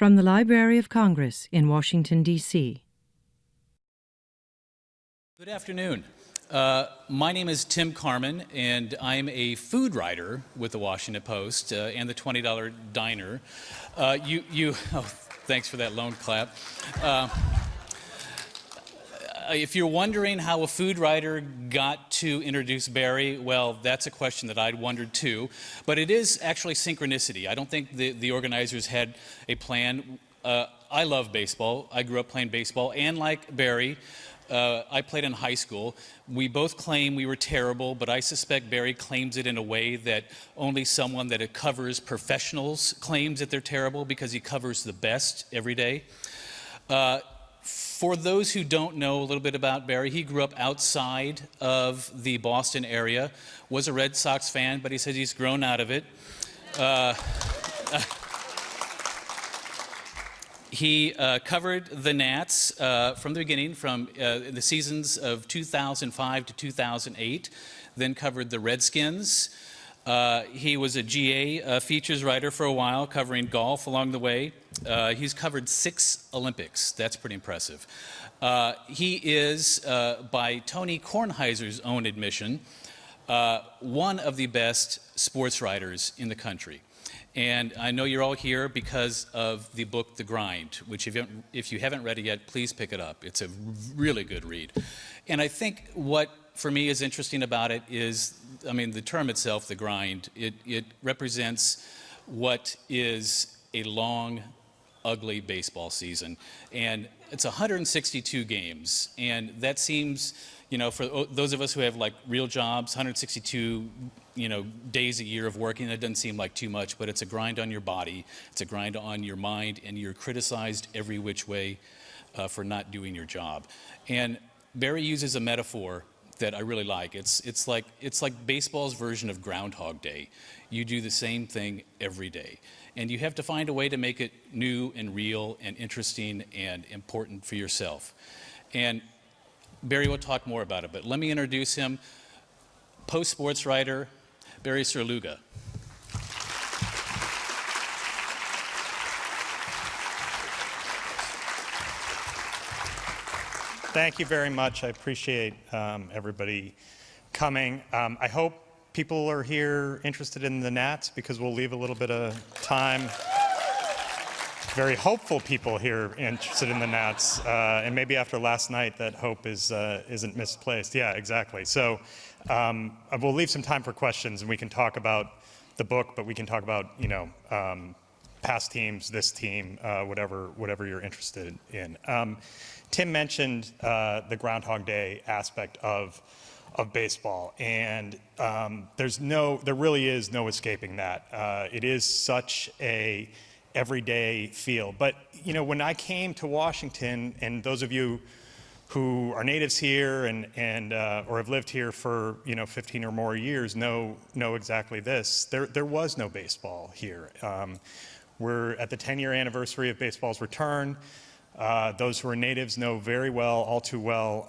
From the Library of Congress in Washington, D.C. Good afternoon. My name is Tim Carmen, and I'm a food writer with the Washington Post and the $20 Diner. Thanks for that lone clap. If you're wondering how a food writer got to introduce Barry, well, that's a question that I'd wondered too. But it is actually synchronicity. I don't think the organizers had a plan. I love baseball. I grew up playing baseball, and like Barry, I played in high school. We both claim we were terrible, but I suspect Barry claims it in a way that only someone that covers professionals claims that they're terrible, because he covers the best every day. For those who don't know a little bit about Barry, he grew up outside of the Boston area, was a Red Sox fan, but he says he's grown out of it. He covered the Nats from the beginning, from the seasons of 2005 to 2008, then covered the Redskins. He was a GA features writer for a while, covering golf along the way. He's covered 6 Olympics. That's pretty impressive. He is, by Tony Kornheiser's own admission, one of the best sports writers in the country. And I know you're all here because of the book, The Grind, which if you haven't read it yet, please pick it up. It's a really good read. And I think what, for me, is interesting about it is, I mean, the term itself, The Grind, it represents what is a long, ugly baseball season. And it's 162 games. And that seems, you know, for those of us who have like real jobs, 162 days a year of working, that doesn't seem like too much, but it's a grind on your body, it's a grind on your mind, and you're criticized every which way for not doing your job. And Barry uses a metaphor that I really like. It's like baseball's version of Groundhog Day. You do the same thing every day, and you have to find a way to make it new and real and interesting and important for yourself. And Barry will talk more about it, but let me introduce him. Post-sports writer, Barry Svrluga. Thank you very much. I appreciate everybody coming. I hope people are here interested in the Nats, because we'll leave a little bit of time. Very hopeful people here interested in the Nats, and maybe after last night, that hope isn't misplaced. Yeah, exactly. So we'll leave some time for questions, and we can talk about the book, but we can talk about past teams, this team, whatever you're interested in. Tim mentioned the Groundhog Day aspect of baseball, and there really is no escaping that. It is such a everyday feel. But when I came to Washington, and those of you who are natives here and or have lived here for 15 or more years know exactly this. There was no baseball here. We're at the 10-year anniversary of baseball's return. Those who are natives know very well, all too well,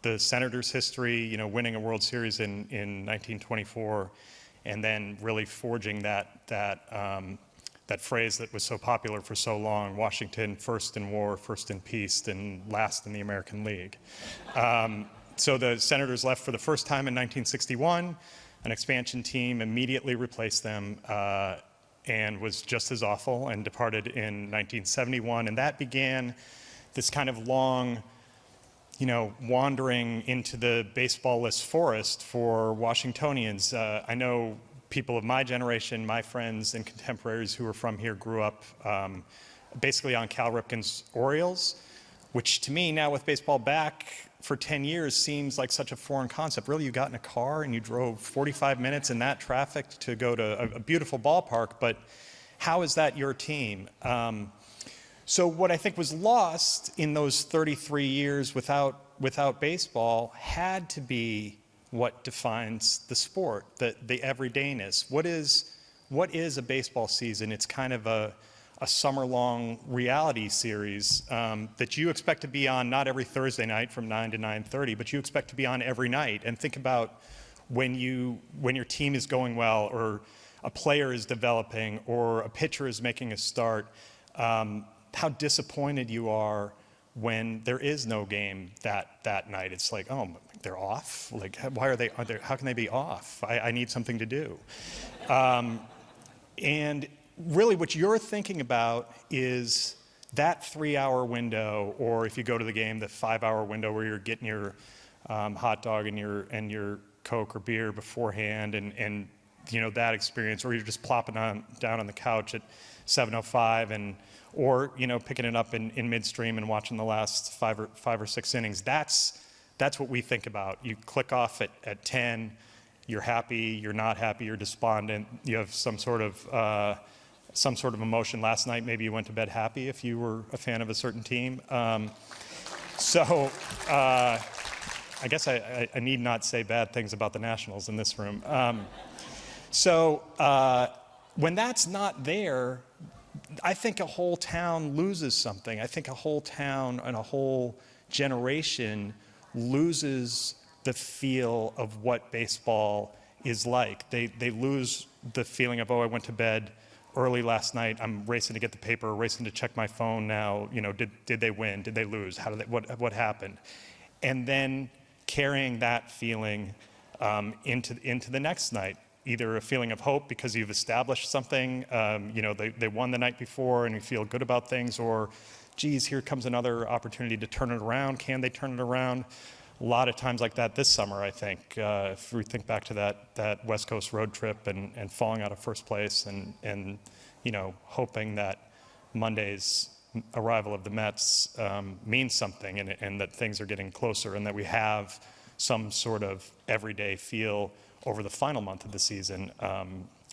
the Senators' history, winning a World Series in 1924, and then really forging that phrase that was so popular for so long: Washington, first in war, first in peace, and last in the American League. So the Senators left for the first time in 1961. An expansion team immediately replaced them and was just as awful, and departed in 1971. And that began this kind of long, wandering into the baseball-less forest for Washingtonians. I know people of my generation, my friends and contemporaries who are from here, grew up basically on Cal Ripken's Orioles, which to me, now with baseball back for 10 years, seems like such a foreign concept. Really, you got in a car and you drove 45 minutes in that traffic to go to a beautiful ballpark, but how is that your team? So what I think was lost in those 33 years without baseball had to be what defines the sport, the everydayness. What is a baseball season? It's kind of a summer-long reality series that you expect to be on not every Thursday night from 9 to 9:30, but you expect to be on every night. And think about when your team is going well, or a player is developing, or a pitcher is making a start. how disappointed you are when there is no game that night. It's like, oh, they're off? Like, why are they, how can they be off? I need something to do. And really what you're thinking about is that 3-hour window, or if you go to the game, the 5-hour window where you're getting your hot dog and your Coke or beer beforehand, and you know, that experience, or you're just plopping down on the couch at 7:05 or you know, picking it up in midstream and watching the last five or six innings. That's what we think about. You click off at 10, you're happy, you're not happy, you're despondent, you have some sort of emotion. Last night, maybe you went to bed happy if you were a fan of a certain team. I guess I need not say bad things about the Nationals in this room. When that's not there, I think a whole town loses something. I think a whole town and a whole generation loses the feel of what baseball is like. They lose the feeling of, oh, I went to bed early last night, I'm racing to get the paper, racing to check my phone now, you know, did they win, did they lose, what happened? And then carrying that feeling into the next night. Either a feeling of hope because you've established something, you know, they won the night before and you feel good about things, or geez, here comes another opportunity to turn it around. Can they turn it around? A lot of times like that this summer, I think. If we think back to that West Coast road trip and falling out of first place and you know, hoping that Monday's arrival of the Mets means something and that things are getting closer and that we have some sort of everyday feel over the final month of the season,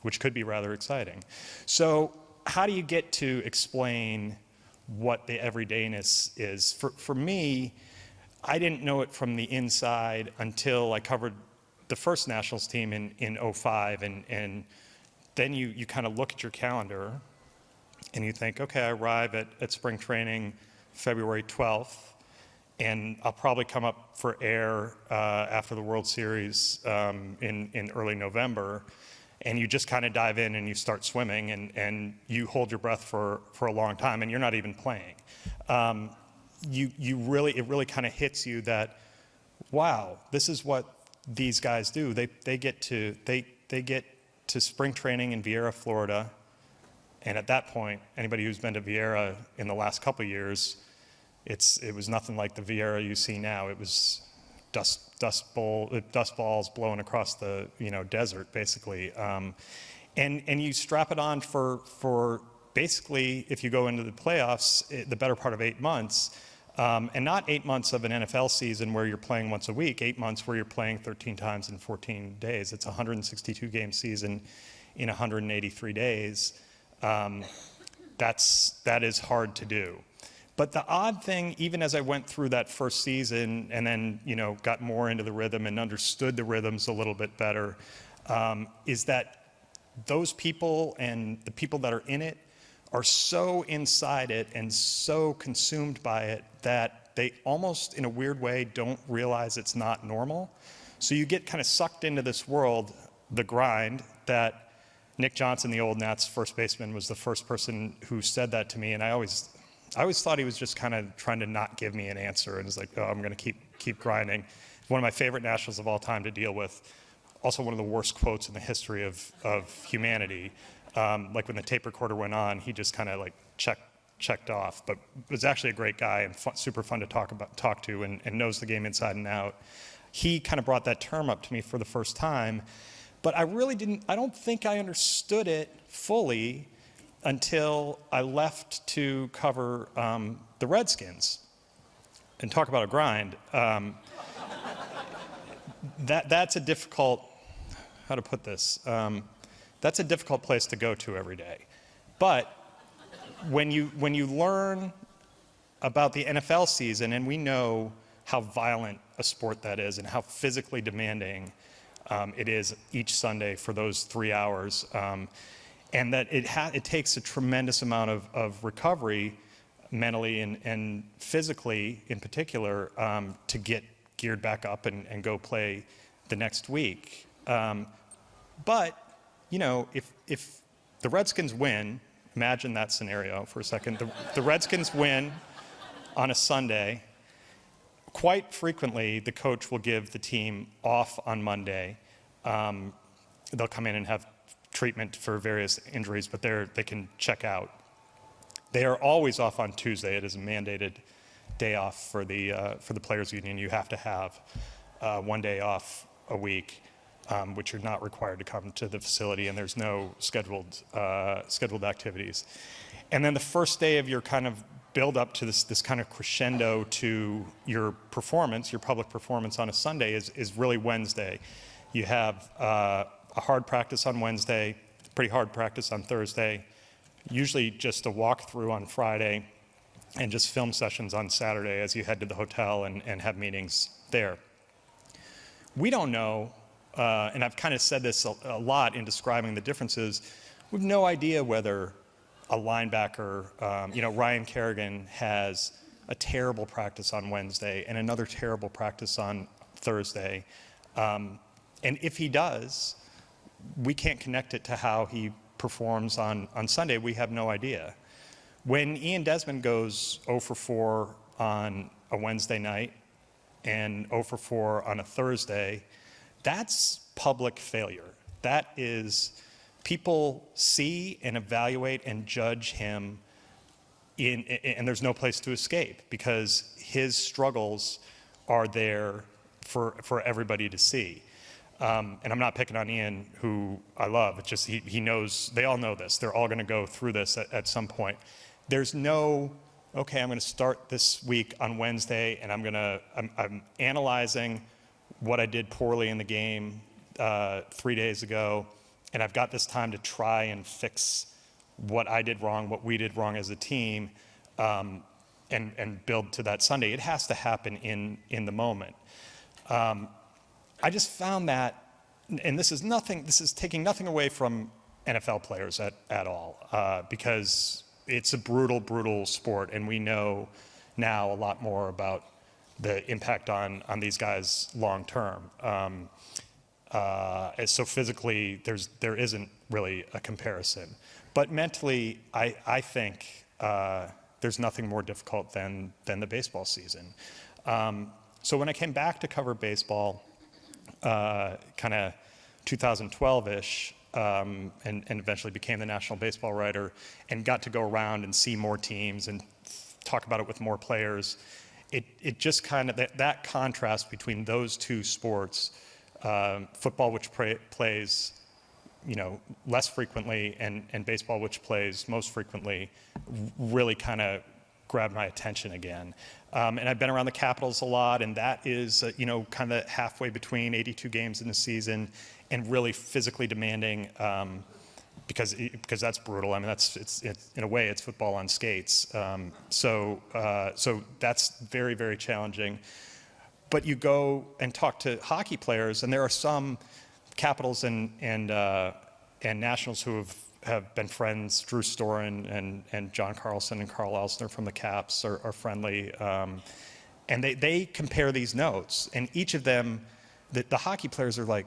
which could be rather exciting. So how do you get to explain what the everydayness is? For me, I didn't know it from the inside until I covered the first Nationals team in 05, and then you kind of look at your calendar and you think, okay, I arrive at spring training February 12th, and I'll probably come up for air after the World Series in early November, and you just kind of dive in and you start swimming, and you hold your breath for a long time, and you're not even playing. It really kind of hits you that, wow, this is what these guys do. They get to spring training in Vieira, Florida, and at that point, anybody who's been to Vieira in the last couple of years, it was nothing like the Vieira you see now. It was dust balls blowing across the desert, basically, and you strap it on for basically, if you go into the playoffs, the better part of 8 months, and not 8 months of an NFL season where you're playing once a week. 8 months where you're playing 13 times in 14 days. It's a 162 game season in 183 days. That is hard to do. But the odd thing, even as I went through that first season and then, got more into the rhythm and understood the rhythms a little bit better, is that those people and the people that are in it are so inside it and so consumed by it that they almost, in a weird way, don't realize it's not normal. So you get kind of sucked into this world, the grind, that Nick Johnson, the old Nats first baseman, was the first person who said that to me, and I always thought he was just kind of trying to not give me an answer, and it's like, oh, I'm going to keep grinding. One of my favorite Nationals of all time to deal with. Also one of the worst quotes in the history of humanity. Like when the tape recorder went on, he just kind of like checked off. But was actually a great guy and super fun to talk to, and knows the game inside and out. He kind of brought that term up to me for the first time, but I don't think I understood it fully until I left to cover the Redskins. And talk about a grind. That's a difficult, how to put this, that's a difficult place to go to every day. But when you learn about the NFL season, and we know how violent a sport that is and how physically demanding it is each Sunday for those 3 hours, and that it takes a tremendous amount of recovery, mentally and physically in particular, to get geared back up and go play the next week. But if the Redskins win, imagine that scenario for a second. The Redskins win on a Sunday. Quite frequently, the coach will give the team off on Monday. They'll come in and have treatment for various injuries, but they can check out. They are always off on Tuesday. It is a mandated day off for the players' union. You have to have 1 day off a week, which you're not required to come to the facility, and there's no scheduled activities. And then the first day of your kind of build up to this kind of crescendo to your performance, your public performance on a Sunday is really Wednesday. You have a hard practice on Wednesday, pretty hard practice on Thursday, usually just a walkthrough on Friday, and just film sessions on Saturday as you head to the hotel and have meetings there. We don't know, and I've kind of said this a lot in describing the differences, we have no idea whether a linebacker, Ryan Kerrigan has a terrible practice on Wednesday and another terrible practice on Thursday. And if he does, we can't connect it to how he performs on Sunday. We have no idea. When Ian Desmond goes 0 for 4 on a Wednesday night and 0 for 4 on a Thursday, that's public failure. That is, people see and evaluate and judge him, and there's no place to escape because his struggles are there for everybody to see. And I'm not picking on Ian, who I love. It's just he knows, they all know this. They're all going to go through this at some point. There's no, okay, I'm going to start this week on Wednesday, and I'm analyzing what I did poorly in the game 3 days ago, and I've got this time to try and fix what I did wrong, what we did wrong as a team, and build to that Sunday. It has to happen in the moment. I just found that, and this is taking nothing away from NFL players at all, because it's a brutal, brutal sport, and we know now a lot more about the impact on these guys long term. So physically, there isn't really a comparison. But mentally, I think there's nothing more difficult than the baseball season. So when I came back to cover baseball, kind of 2012-ish, and eventually became the national baseball writer and got to go around and see more teams and talk about it with more players, it just kind of, that contrast between those two sports, football, which plays less frequently, and baseball, which plays most frequently, really kind of grabbed my attention again. And I've been around the Capitals a lot, and that is, kind of halfway between 82 games in a season and really physically demanding, because that's brutal. I mean, it's in a way, it's football on skates. So that's very, very challenging. But you go and talk to hockey players, and there are some Capitals and Nationals who have been friends. Drew Storen and John Carlson and Carl Elsner from the Caps are friendly. And they compare these notes. And each of them, the hockey players are like,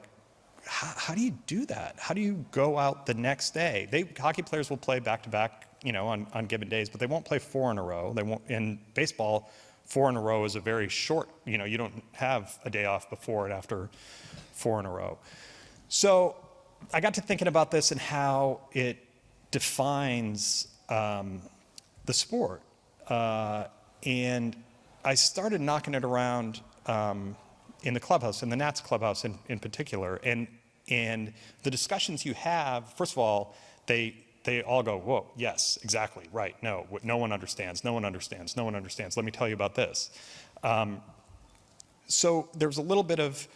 how do you do that? How do you go out the next day? Hockey players will play back-to-back, on given days, but they won't play 4 in a row. They won't. In baseball, 4 in a row is a very short, you don't have a day off before and after 4 in a row. So I got to thinking about this and how it defines the sport. And I started knocking it around in the clubhouse, in the Nats clubhouse in particular. And the discussions you have, first of all, they all go, whoa, yes, exactly, right, no one understands, no one understands, no one understands. Let me tell you about this. So there's a little bit of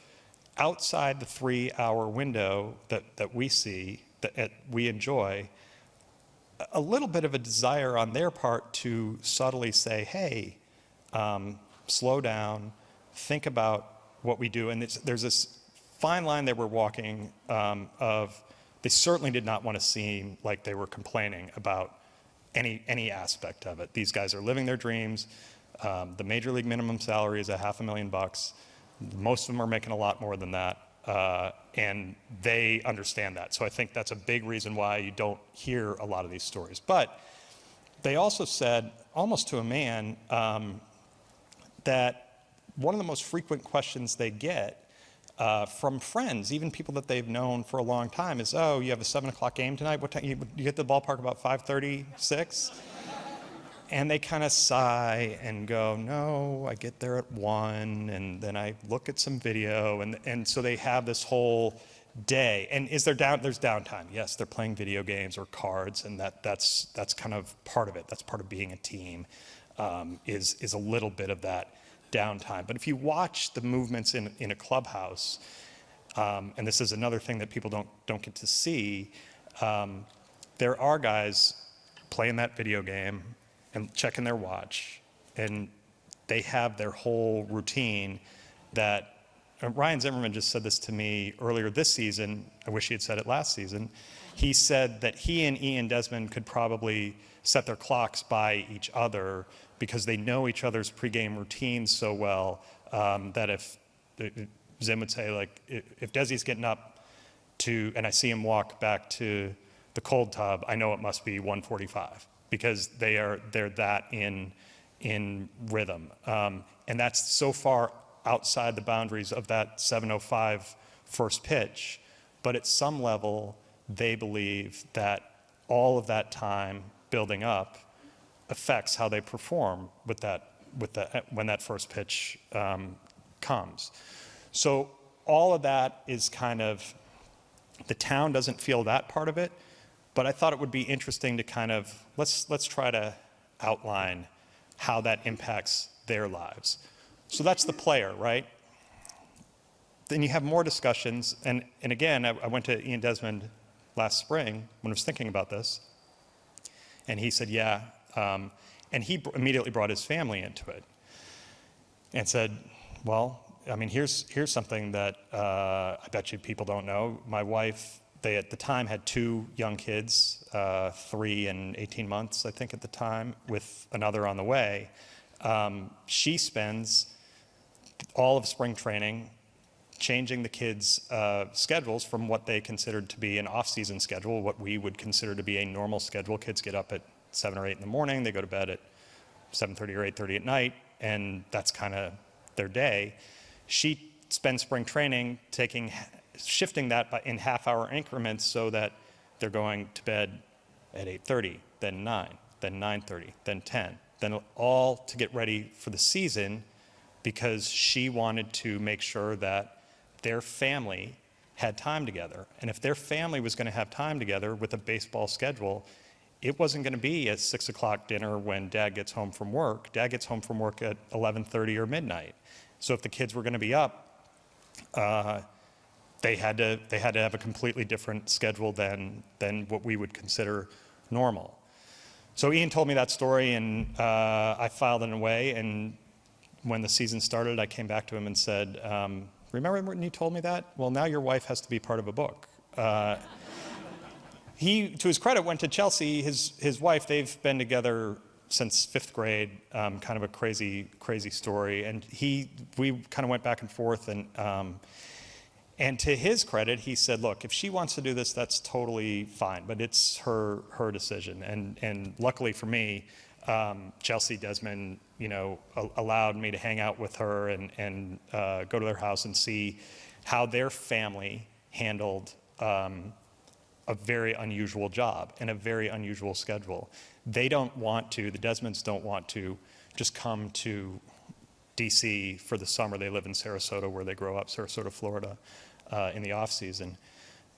outside the 3-hour window that we see, that we enjoy, a little bit of a desire on their part to subtly say, hey, slow down, think about what we do. And there's this fine line that we're walking of, they certainly did not want to seem like they were complaining about any aspect of it. These guys are living their dreams. The major league minimum salary is $500,000. Most of them are making a lot more than that. and they understand that. So I think that's a big reason why you don't hear a lot of these stories. But they also said, almost to a man, that one of the most frequent questions they get from friends, even people that they've known for a long time, is, oh, you have a 7 o'clock game tonight? What time? You get to the ballpark about 5:30, 6? And they kind of sigh and go, no, I get there at 1, and then I look at some video, and so they have this whole day. And there's downtime. Yes, they're playing video games or cards, and that's kind of part of it. That's part of being a team, is a little bit of that downtime. But if you watch the movements in a clubhouse, and this is another thing that people don't get to see, there are guys playing that video game and checking their watch, and they have their whole routine that Ryan Zimmerman just said this to me earlier this season. I wish he had said it last season. He said that he and Ian Desmond could probably set their clocks by each other because they know each other's pregame routines so well, that if Zim would say, like, if Desi's getting up and I see him walk back to the cold tub, I know it must be 1:45. Because they're that in rhythm. And that's so far outside the boundaries of that 7:05 first pitch. But at some level, they believe that all of that time building up affects how they perform when that first pitch comes. So all of that is kind of, the town doesn't feel that part of it. But I thought it would be interesting to kind of, let's try to outline how that impacts their lives. So that's the player, right? Then you have more discussions, and again, I went to Ian Desmond last spring when I was thinking about this, and he said, yeah, and he immediately brought his family into it, and said, well, I mean, here's something that I bet you people don't know. My wife, they at the time had 2 young kids, 3 and 18 months, I think, at the time, with another on the way. She spends all of spring training changing the kids' schedules from what they considered to be an off-season schedule, what we would consider to be a normal schedule. Kids get up at 7 or 8 in the morning, they go to bed at 7:30 or 8:30 at night, and that's kind of their day. She spends spring training shifting that in half-hour increments so that they're going to bed at 8:30, then 9, then 9:30, then 10, then all to get ready for the season, because she wanted to make sure that their family had time together. And if their family was going to have time together with a baseball schedule, it wasn't going to be a 6 o'clock dinner when Dad gets home from work. Dad gets home from work at 11:30 or midnight. So if the kids were going to be up, they had to have a completely different schedule than what we would consider normal. So Ian told me that story, and I filed it away. And when the season started, I came back to him and said, remember when you told me that? Well, now your wife has to be part of a book. He, to his credit, went to Chelsea. His wife, they've been together since 5th grade, kind of a crazy story. And we kind of went back and forth, and to his credit, he said, look, if she wants to do this, that's totally fine, but it's her decision. And luckily for me, Chelsea Desmond, allowed me to hang out with her and go to their house and see how their family handled a very unusual job and a very unusual schedule. The Desmonds don't want to just come to DC for the summer. They live in Sarasota, where they grow up, Sarasota, Florida, in the off season.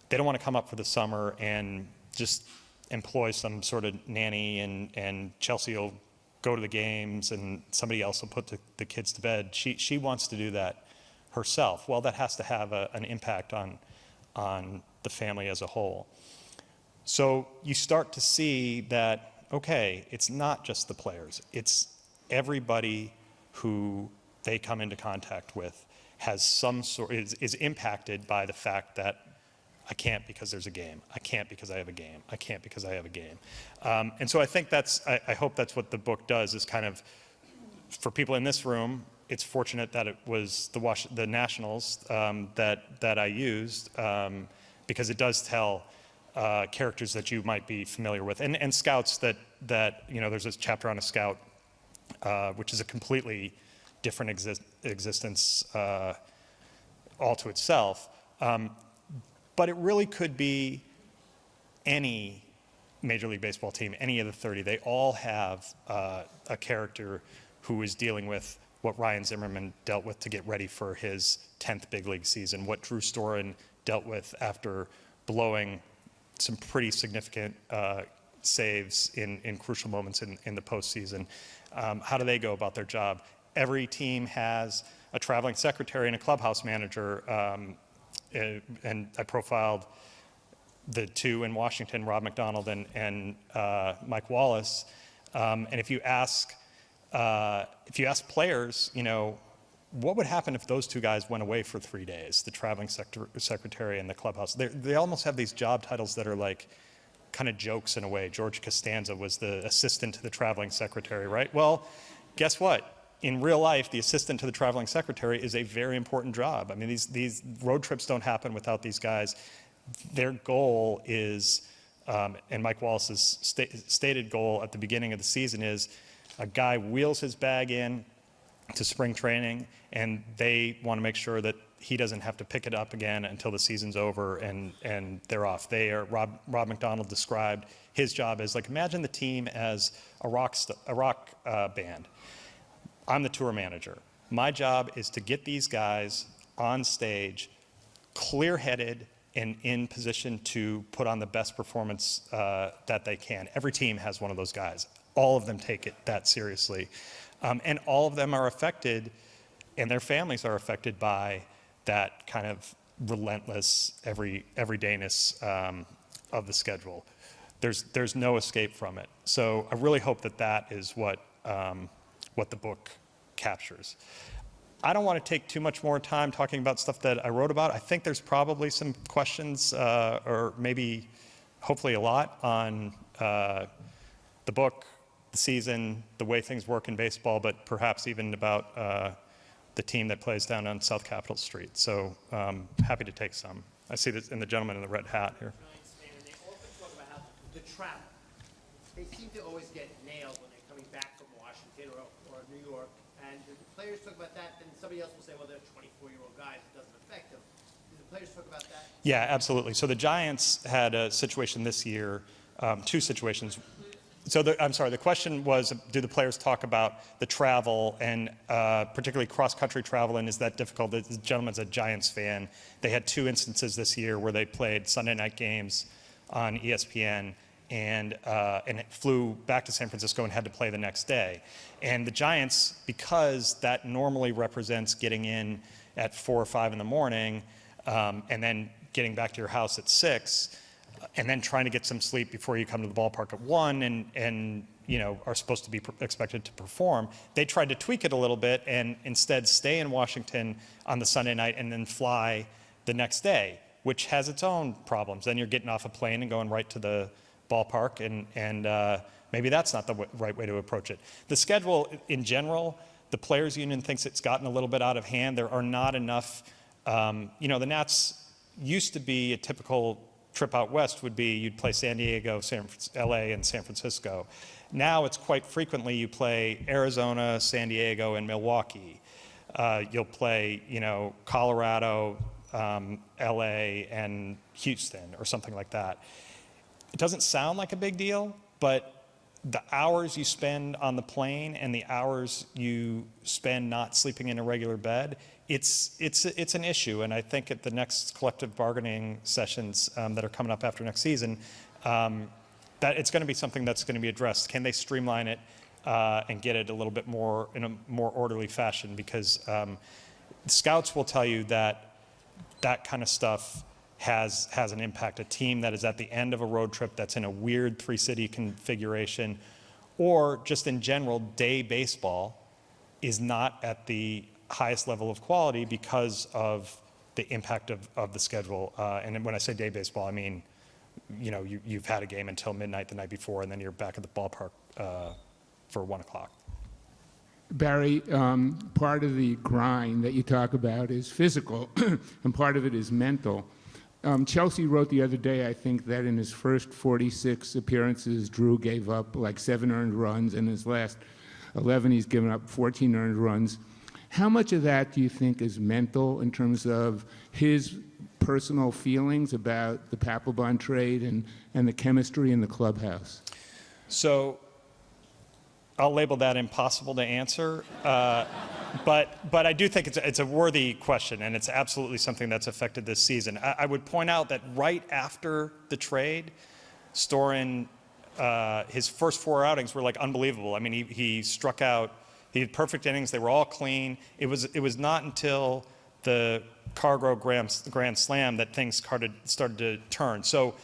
They don't want to come up for the summer and just employ some sort of nanny, and Chelsea will go to the games and somebody else will put the kids to bed. She wants to do that herself. Well, that has to have an impact on the family as a whole. So you start to see that, okay, it's not just the players, it's everybody who they come into contact with has some sort, is impacted by the fact that I can't because there's a game. I can't because I have a game. I can't because I have a game. And so I think I hope that's what the book does, is kind of, for people in this room, it's fortunate that it was the Nationals that I used because it does tell characters that you might be familiar with, and scouts that there's this chapter on a scout, which is a completely different existence all to itself. But it really could be any Major League Baseball team, any of the 30. They all have a character who is dealing with what Ryan Zimmerman dealt with to get ready for his 10th big league season, what Drew Storen dealt with after blowing some pretty significant saves in crucial moments in the postseason. How do they go about their job? Every team has a traveling secretary and a clubhouse manager, and I profiled the two in Washington, Rob McDonald and Mike Wallace. And if you ask players, what would happen if those two guys went away for 3 days, the traveling secretary and the clubhouse? They almost have these job titles that are like kind of jokes in a way. George Costanza was the assistant to the traveling secretary, right? Well, guess what? In real life, the assistant to the traveling secretary is a very important job. I mean, these road trips don't happen without these guys. Their goal is, and Mike Wallace's stated goal at the beginning of the season is, a guy wheels his bag in to spring training, and they want to make sure that he doesn't have to pick it up again until the season's over and they're off. Rob McDonald described his job as, like, imagine the team as a rock band. I'm the tour manager. My job is to get these guys on stage, clear-headed and in position to put on the best performance that they can. Every team has one of those guys. All of them take it that seriously. And all of them are affected, and their families are affected by that kind of relentless everydayness of the schedule. There's no escape from it. So I really hope that is what the book captures. I don't want to take too much more time talking about stuff that I wrote about. I think there's probably some questions, or maybe, hopefully a lot, on the book, the season, the way things work in baseball, but perhaps even about the team that plays down on South Capitol Street. So happy to take some. I see this in the gentleman in the red hat here. They often talk about how the travel, they seem to always get nailed when they're coming back from Washington or New York. And the players talk about that, then somebody else will say, well, they're 24-year-old guys, it doesn't affect them. Do the players talk about that? Yeah, absolutely. So the Giants had a situation this year, two situations. So I'm sorry, the question was, do the players talk about the travel and particularly cross-country travel, and is that difficult? The gentleman's a Giants fan. They had two instances this year where they played Sunday night games on ESPN and flew back to San Francisco and had to play the next day. And the Giants, because that normally represents getting in at 4 or 5 in the morning and then getting back to your house at 6, and then trying to get some sleep before you come to the ballpark at 1 and are supposed to be expected to perform, they tried to tweak it a little bit and instead stay in Washington on the Sunday night and then fly the next day, which has its own problems. Then you're getting off a plane and going right to the ballpark, and maybe that's not the right way to approach it. The schedule in general, the Players Union thinks it's gotten a little bit out of hand. There are not enough, the Nats used to be a typical trip out west would be you'd play San Diego, LA, and San Francisco. Now it's quite frequently you play Arizona, San Diego, and Milwaukee. You'll play, Colorado, LA, and Houston, or something like that. It doesn't sound like a big deal, but the hours you spend on the plane and the hours you spend not sleeping in a regular bed, it's an issue. And I think at the next collective bargaining sessions that are coming up after next season, that it's going to be something that's going to be addressed. Can they streamline it and get it a little bit more in a more orderly fashion? Because scouts will tell you that kind of stuff has an impact. A team that is at the end of a road trip that's in a weird 3-city configuration, or just in general, day baseball is not at the highest level of quality because of the impact of the schedule. And when I say day baseball, I mean, you've had a game until midnight the night before, and then you're back at the ballpark for 1 o'clock. Barry, part of the grind that you talk about is physical, and part of it is mental. Chelsea wrote the other day, I think, that in his first 46 appearances, Drew gave up like 7 earned runs. In his last 11, he's given up 14 earned runs. How much of that do you think is mental in terms of his personal feelings about the Papelbon trade and the chemistry in the clubhouse? So I'll label that impossible to answer, but I do think it's a worthy question, and it's absolutely something that's affected this season. I would point out that right after the trade, Storin, his first 4 outings were like unbelievable. I mean, he struck out, he had perfect innings, they were all clean. It was not until the Cargo Grand Slam that things started to turn. So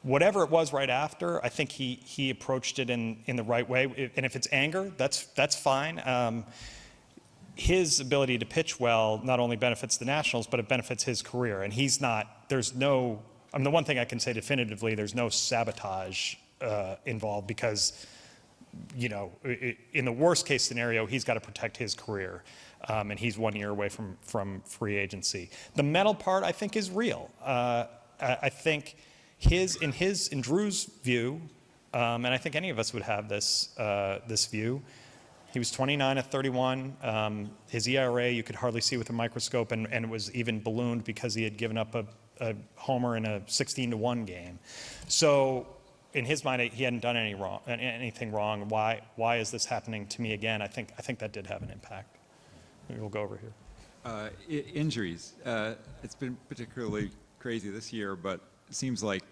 whatever it was right after, I think he approached it in the right way. And if it's anger, that's fine. His ability to pitch well not only benefits the Nationals, but it benefits his career. And the one thing I can say definitively, there's no sabotage involved because, in the worst case scenario, he's got to protect his career. And he's 1 year away from free agency. The mental part, I think, is real. I think in Drew's view, and I think any of us would have this view, he was 29 at 31. His ERA you could hardly see with a microscope, and it was even ballooned because he had given up a homer in a 16-1 game. So in his mind, he hadn't done anything wrong. Why is this happening to me again? I think that did have an impact. Maybe we'll go over here. Injuries. It's been particularly crazy this year, but it seems like,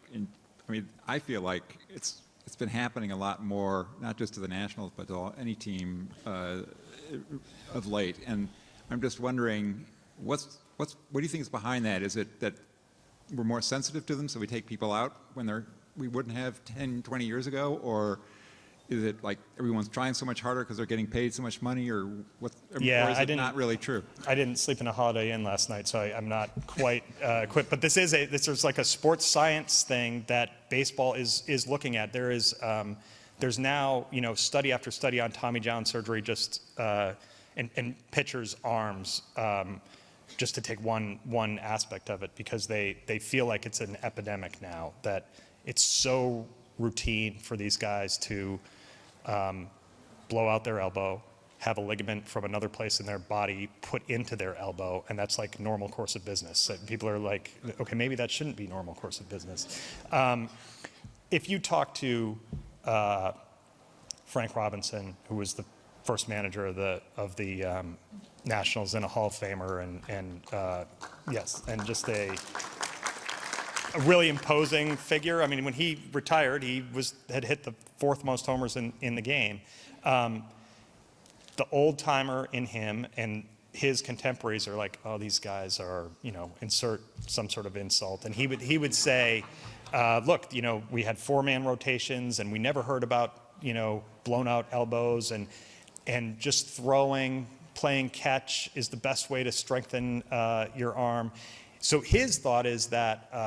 I feel like it's been happening a lot more, not just to the Nationals, but to any team of late. And I'm just wondering, what do you think is behind that? Is it that we're more sensitive to them, so we take people out when we wouldn't have 10, 20 years ago, or is it like everyone's trying so much harder because they're getting paid so much money, or what? Yeah, or is it not really true? I didn't sleep in a Holiday Inn last night, so I'm not quite equipped. But this is like a sports science thing that baseball is looking at. There's now study after study on Tommy John surgery, just and pitchers' arms, just to take one aspect of it, because they feel like it's an epidemic now, that it's so routine for these guys to blow out their elbow, have a ligament from another place in their body put into their elbow, and that's like normal course of business. So people are like, okay, maybe that shouldn't be normal course of business. If you talk to Frank Robinson, who was the first manager of the Nationals and a Hall of Famer, and just a really imposing figure. I mean, when he retired, he had hit the 4th most homers in the game. The old timer in him and his contemporaries are like, oh, these guys are, insert some sort of insult. And he would say, look, we had 4-man rotations, and we never heard about, blown out elbows, and just playing catch is the best way to strengthen your arm. So his thought is that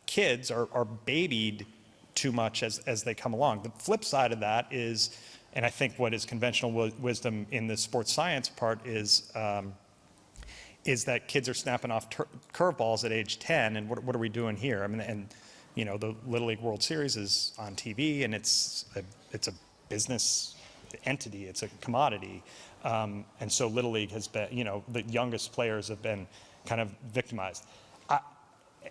kids are babied too much as they come along. The flip side of that is, and I think what is conventional wisdom in the sports science part is that kids are snapping off curveballs at age 10, and what are we doing here? I mean, the Little League World Series is on TV, and it's a business entity, it's a commodity, and so Little League has been, the youngest players have been kind of victimized.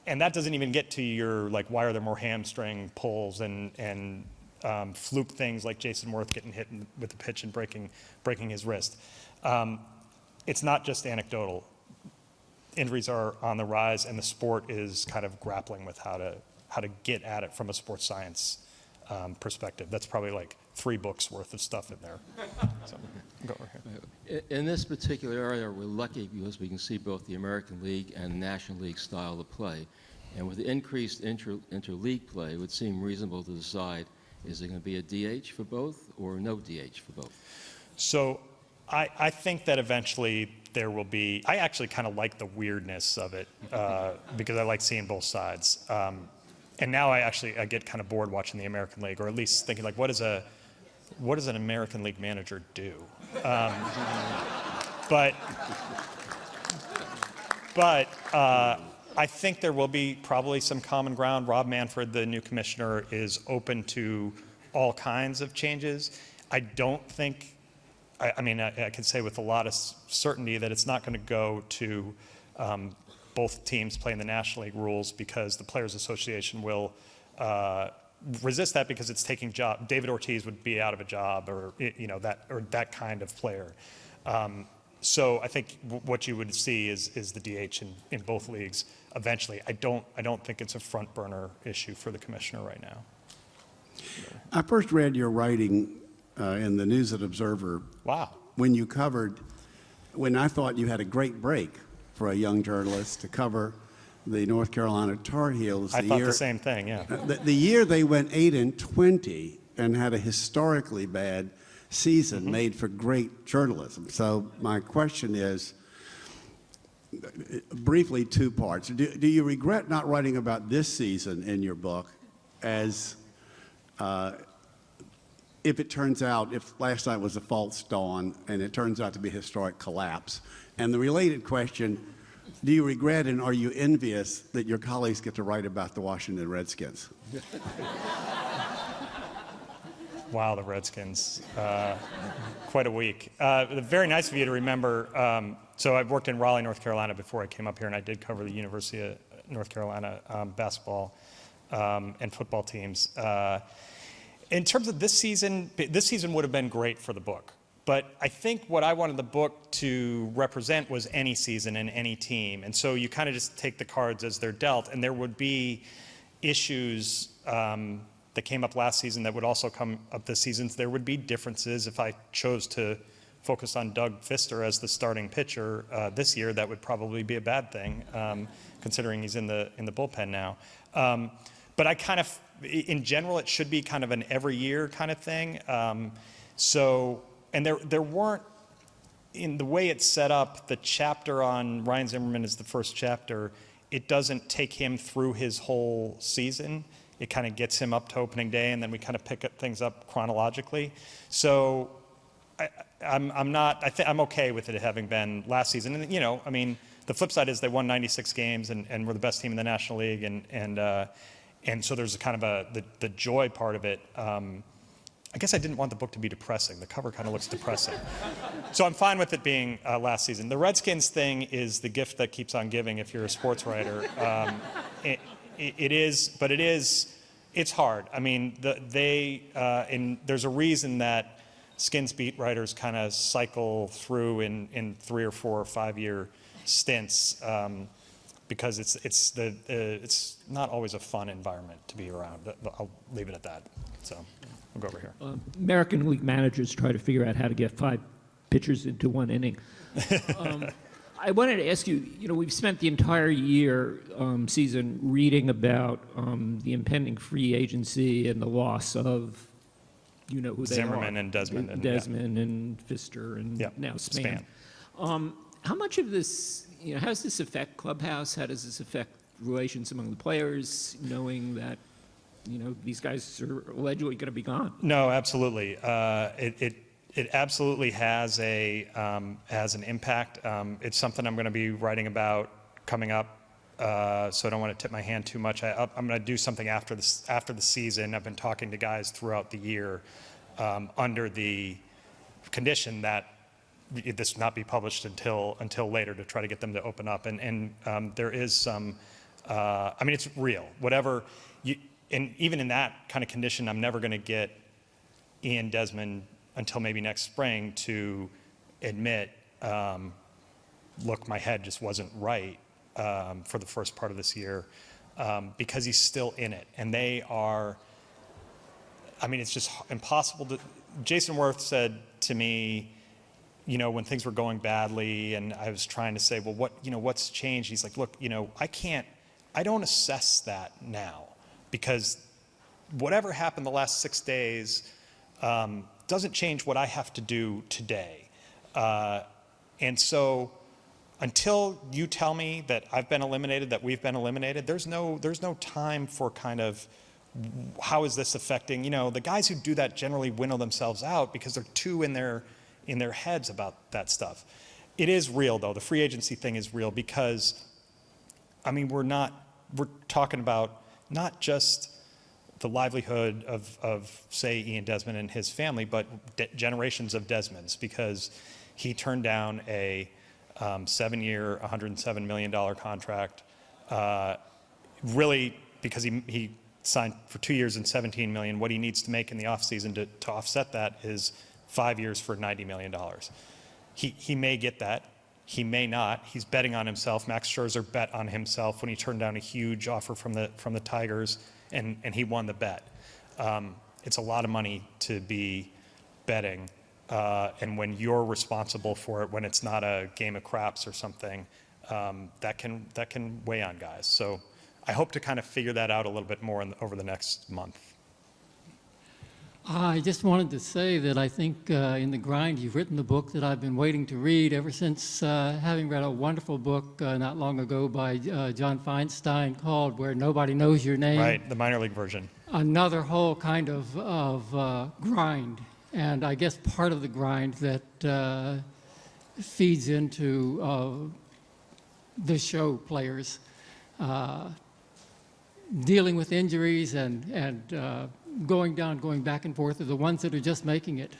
And that doesn't even get to your, like, why are there more hamstring pulls and fluke things like Jason Worth getting hit with the pitch and breaking his wrist. It's not just anecdotal. Injuries are on the rise, and the sport is kind of grappling with how to get at it from a sports science perspective. That's probably like 3 books worth of stuff in there. So, go over here. In this particular area, we're lucky because we can see both the American League and National League style of play. And with the increased interleague play, it would seem reasonable to decide, is there going to be a DH for both or no DH for both? So I think that eventually there will be, I actually kind of like the weirdness of it because I like seeing both sides. And now I get kind of bored watching the American League, or at least thinking like, what is a what does an American League manager do? But I think there will be probably some common ground. Rob Manfred, the new commissioner, is open to all kinds of changes. I don't think, I mean, I can say with a lot of certainty that it's not going to go to both teams playing the National League rules, because the Players Association will resist that, because it's taking job. David Ortiz would be out of a job, or that kind of player. So I think what you would see is the DH in both leagues eventually. I don't think it's a front burner issue for the commissioner right now. I first read your writing in the News and Observer. Wow. When I thought you had a great break for a young journalist to cover the North Carolina Tar Heels. I thought the same thing, yeah. The year they went 8-20 and had a historically bad season, made for great journalism. So my question is, briefly, two parts. Do you regret not writing about this season in your book, as if it turns out, if last night was a false dawn and it turns out to be a historic collapse? And the related question, do you regret and are you envious that your colleagues get to write about the Washington Redskins? Wow, the Redskins. Quite a week. Very nice of you to remember. So I've worked in Raleigh, North Carolina before I came up here, and I did cover the University of North Carolina basketball and football teams. In terms of this season would have been great for the book. But I think what I wanted the book to represent was any season and any team. And so you kind of just take the cards as they're dealt, and there would be issues that came up last season that would also come up this season. There would be differences. If I chose to focus on Doug Fister as the starting pitcher this year, that would probably be a bad thing, considering he's in the bullpen now. But I kind of, in general, it should be kind of an every year kind of thing. And there weren't, in the way it's set up, the chapter on Ryan Zimmerman is the first chapter. It doesn't take him through his whole season. It kind of gets him up to opening day, and then we kind of pick up things up chronologically. So I'm okay with it having been last season. And I mean, the flip side is they won 96 games and were the best team in the National League, and so there's kind of the joy part of it. I guess I didn't want the book to be depressing. The cover kind of looks depressing. So I'm fine with it being last season. The Redskins thing is the gift that keeps on giving if you're a sports writer. It is, but it's hard. I mean, there's a reason that Skins beat writers kind of cycle through in 3 or 4 or 5 year stints, because it's not always a fun environment to be around. I'll leave it at that. So we'll go over here. American League managers try to figure out how to get 5 pitchers into 1 inning. I wanted to ask you, we've spent the entire season reading about the impending free agency and the loss of, who they Zimmerman are. and Desmond. And Fister and now Span. How much of this, how does this affect Clubhouse? How does this affect relations among the players, knowing that, these guys are allegedly going to be gone? No, absolutely. It absolutely has an impact. It's something I'm going to be writing about coming up, so I don't want to tip my hand too much. I'm going to do something after the season. I've been talking to guys throughout the year under the condition that this not be published until later, to try to get them to open up. And there is some. I mean, it's real. Whatever. And even in that kind of condition, I'm never going to get Ian Desmond until maybe next spring to admit, look, my head just wasn't right for the first part of this year, because he's still in it. And they are, I mean, it's just impossible to, Jason Worth said to me, when things were going badly and I was trying to say, well, what's changed? He's like, look, I don't assess that now, because whatever happened the last 6 days doesn't change what I have to do today. And so until you tell me that I've been eliminated, that we've been eliminated, there's no time for kind of how is this affecting, the guys who do that generally winnow themselves out because they're too in their heads about that stuff. It is real, though. The free agency thing is real because, we're talking about not just the livelihood of, say, Ian Desmond and his family, but generations of Desmonds, because he turned down a 7-year, $107 million contract, really because he signed for 2 years and $17 million. What he needs to make in the offseason to offset that is 5 years for $90 million. He may get that. He may not. He's betting on himself. Max Scherzer bet on himself when he turned down a huge offer from the Tigers, and he won the bet. It's a lot of money to be betting, and when you're responsible for it, when it's not a game of craps or something, that can weigh on guys. So I hope to kind of figure that out a little bit more over the next month. I just wanted to say that I think in The Grind, you've written the book that I've been waiting to read ever since having read a wonderful book not long ago by John Feinstein called Where Nobody Knows Your Name. Right, the minor league version. Another whole kind of grind. And I guess part of the grind that feeds into the show players dealing with injuries and going back and forth are the ones that are just making it.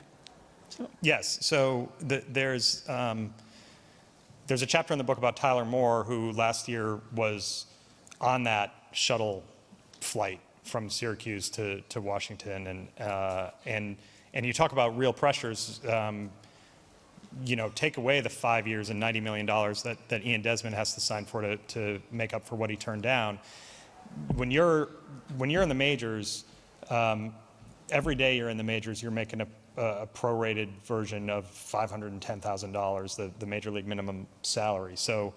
So. Yes. So there's a chapter in the book about Tyler Moore, who last year was on that shuttle flight from Syracuse to Washington, and you talk about real pressures. Take away the 5 years and $90 million that Ian Desmond has to sign for to make up for what he turned down. When you're in the majors. Every day you're in the majors, you're making a prorated version of $510,000, the major league minimum salary. So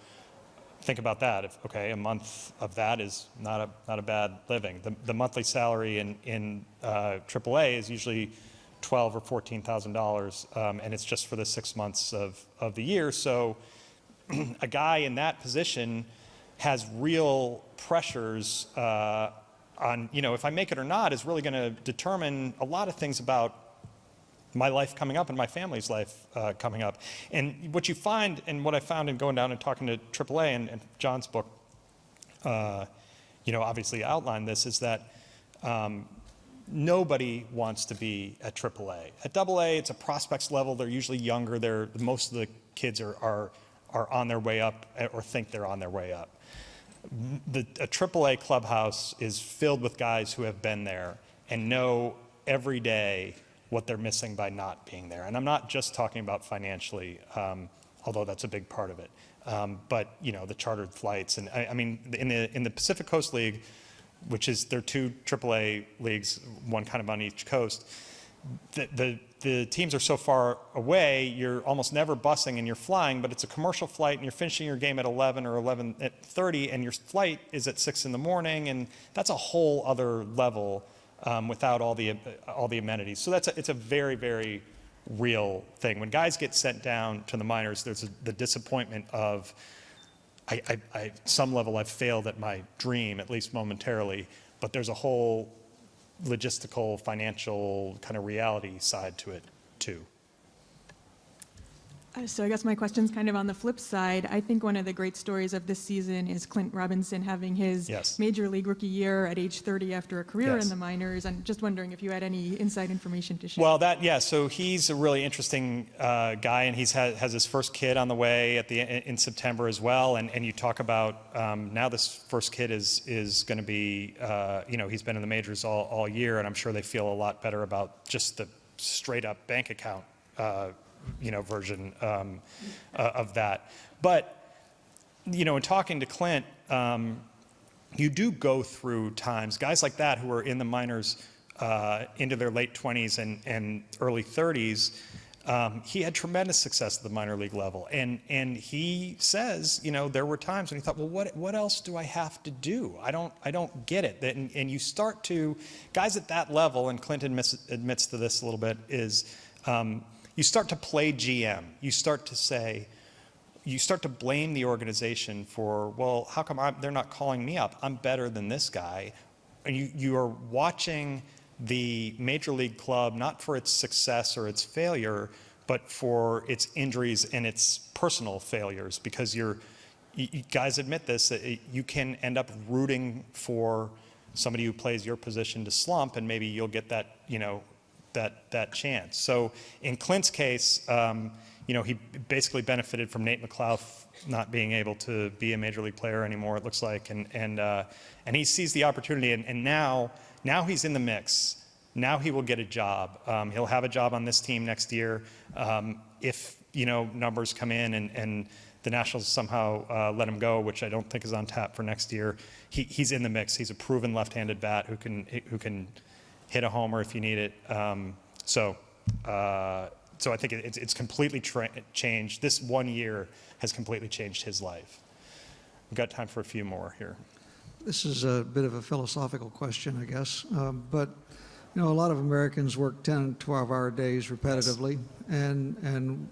think about that. A month of that is not a bad living. The monthly salary in AAA is usually $12,000 or $14,000, and it's just for the 6 months of the year. So a guy in that position has real pressures on, if I make it or not, is really going to determine a lot of things about my life coming up and my family's life coming up. And what you find, and what I found in going down and talking to AAA, and John's book, obviously outlined this, is that nobody wants to be at AAA. At AA, it's a prospects level. They're usually younger. Most of the kids are on their way up or think they're on their way up. A AAA clubhouse is filled with guys who have been there and know every day what they're missing by not being there. And I'm not just talking about financially, although that's a big part of it. But the chartered flights, and in the Pacific Coast League, which is there are 2 AAA leagues, one kind of on each coast. The teams are so far away, you're almost never busing and you're flying, but it's a commercial flight and you're finishing your game at 11 or 11:30 and your flight is at 6 in the morning, and that's a whole other level without all the amenities. So it's a very, very real thing. When guys get sent down to the minors, there's the disappointment of, some level I've failed at my dream, at least momentarily, but there's a whole logistical, financial kind of reality side to it too. So I guess my question's kind of on the flip side. I think one of the great stories of this season is Clint Robinson having his major league rookie year at age 30 after a career in the minors. And just wondering if you had any inside information to share. Well, so he's a really interesting guy, and has his first kid on the way in September as well. And you talk about now this first kid is going to be, he's been in the majors all year, and I'm sure they feel a lot better about just the straight up bank account version of that. But, in talking to Clint, you do go through times, guys like that who are in the minors into their late 20s and early 30s, he had tremendous success at the minor league level. And he says, there were times when he thought, well, what else do I have to do? I don't get it. And you start to, guys at that level, and Clint admits to this a little bit, is you start to play GM. You start to blame the organization for, well, how come they're not calling me up? I'm better than this guy. you are watching the major league club not for its success or its failure, but for its injuries and its personal failures, because you guys admit this, that you can end up rooting for somebody who plays your position to slump, and maybe you'll get that, that chance. So in Clint's case, he basically benefited from Nate McLeod not being able to be a major league player anymore, it looks like, and he sees the opportunity, and now he's in the mix. Now he will get a job. He'll have a job on this team next year if numbers come in and the Nationals somehow let him go, which I don't think is on tap for next year. He's in the mix. He's a proven left-handed bat who can hit a homer if you need it. So I think it's completely changed. This 1 year has completely changed his life. We've got time for a few more here. This is a bit of a philosophical question, I guess, but a lot of Americans work 10, 12-hour days repetitively, and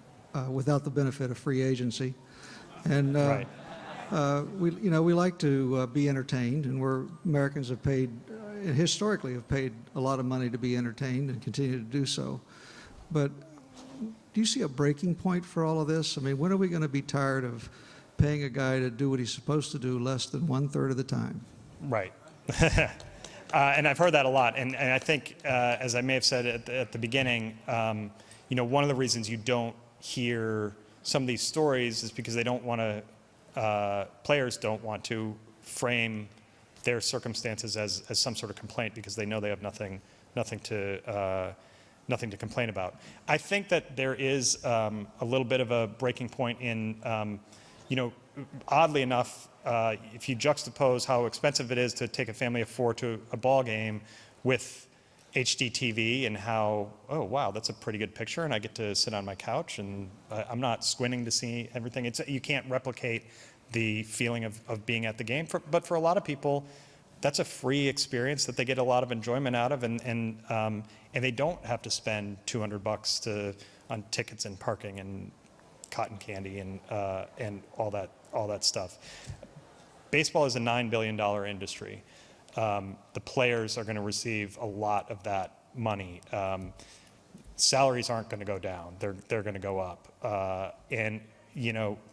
without the benefit of free agency. And right. we like to be entertained, and Americans have paid, historically have paid a lot of money to be entertained and continue to do so. But do you see a breaking point for all of this? I mean, when are we going to be tired of paying a guy to do what he's supposed to do less than 1/3 of the time? Right. And I've heard that a lot. And I think, as I may have said at the beginning, one of the reasons you don't hear some of these stories is because they don't want to, players don't want to frame their circumstances as some sort of complaint, because they know they have nothing to complain about. I think that there is a little bit of a breaking point in, oddly enough, if you juxtapose how expensive it is to take a family of 4 to a ball game with HD TV and how, oh wow, that's a pretty good picture, and I get to sit on my couch and I'm not squinting to see everything. You can't replicate the feeling of being at the game. But for a lot of people, that's a free experience that they get a lot of enjoyment out of, and they don't have to spend $200 on tickets and parking and cotton candy and all that stuff. Baseball is a $9 billion industry. The players are going to receive a lot of that money. Salaries aren't going to go down; they're going to go up. And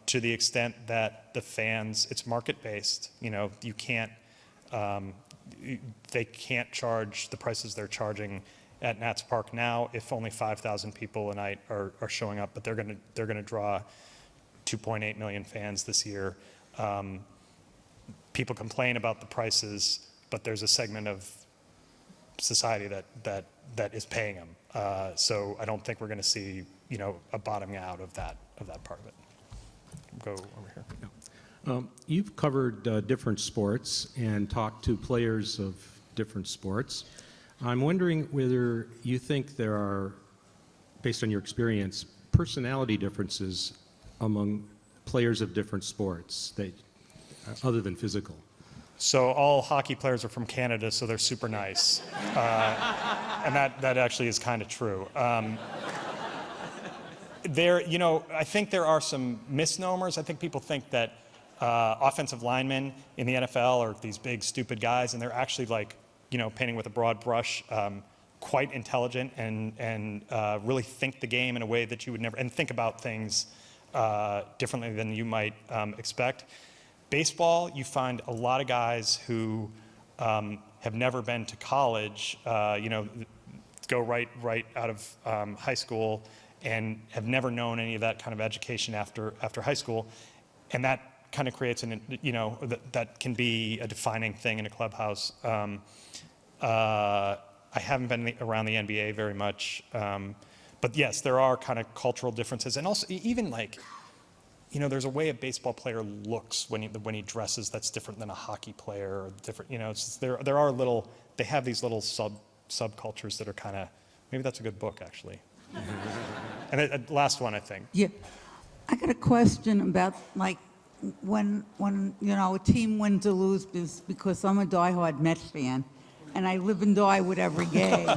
to the extent that the fans, it's market based. You can't. They can't charge the prices they're charging at Nats Park now if only 5,000 people a night are showing up. But they're going to draw 2.8 million fans this year. People complain about the prices, but there's a segment of society that is paying them. So I don't think we're going to see a bottoming out of that part of it. Go over here. Yeah. You've covered different sports and talked to players of different sports. I'm wondering whether you think there are, based on your experience, personality differences among players of different sports that, other than physical. So all hockey players are from Canada, so they're super nice. And that actually is kind of true. I think there are some misnomers. I think people think that offensive linemen in the NFL are these big, stupid guys, and they're actually painting with a broad brush, quite intelligent and really think the game in a way that you would never, and think about things differently than you might expect. Baseball, you find a lot of guys who have never been to college, go right out of high school and have never known any of that kind of education after high school, and that kind of creates that can be a defining thing in a clubhouse. I haven't been around the NBA very much, but yes, there are kind of cultural differences, and also even there's a way a baseball player looks when he dresses that's different than a hockey player, or different. There are little. They have these little subcultures that are kind of. Maybe that's a good book, actually. And last one, I think. Yeah, I got a question about when a team wins or loses, because I'm a diehard Mets fan, and I live and die with every game.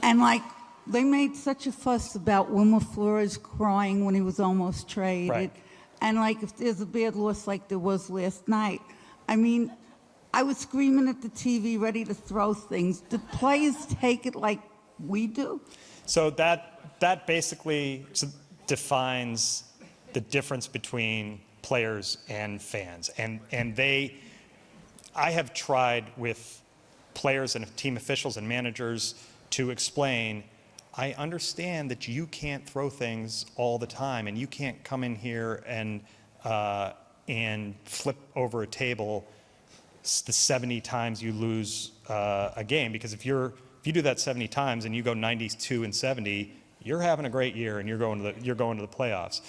And they made such a fuss about Wilmer Flores crying when he was almost traded. Right. And if there's a bad loss like there was last night, I mean, I was screaming at the TV, ready to throw things. Do players take it like we do? So that basically defines the difference between players and fans. And I have tried with players and team officials and managers to explain, I understand that you can't throw things all the time, and you can't come in here and flip over a table the 70 times you lose a game, because if you do that 70 times and you go 92 and 70, you're having a great year and you're going to the playoffs.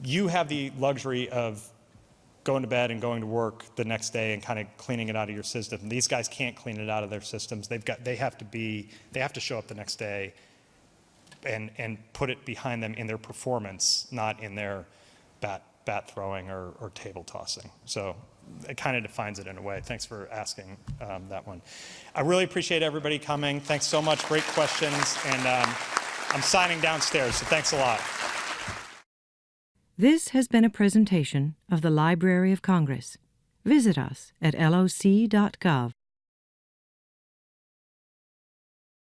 You have the luxury of going to bed and going to work the next day and kind of cleaning it out of your system. These guys can't clean it out of their systems. They have to show up the next day and put it behind them in their performance, not in their bat throwing or table tossing. So it kind of defines it in a way. Thanks for asking that one. I really appreciate everybody coming. Thanks so much. Great questions. And I'm signing downstairs, so thanks a lot. This has been a presentation of the Library of Congress. Visit us at loc.gov.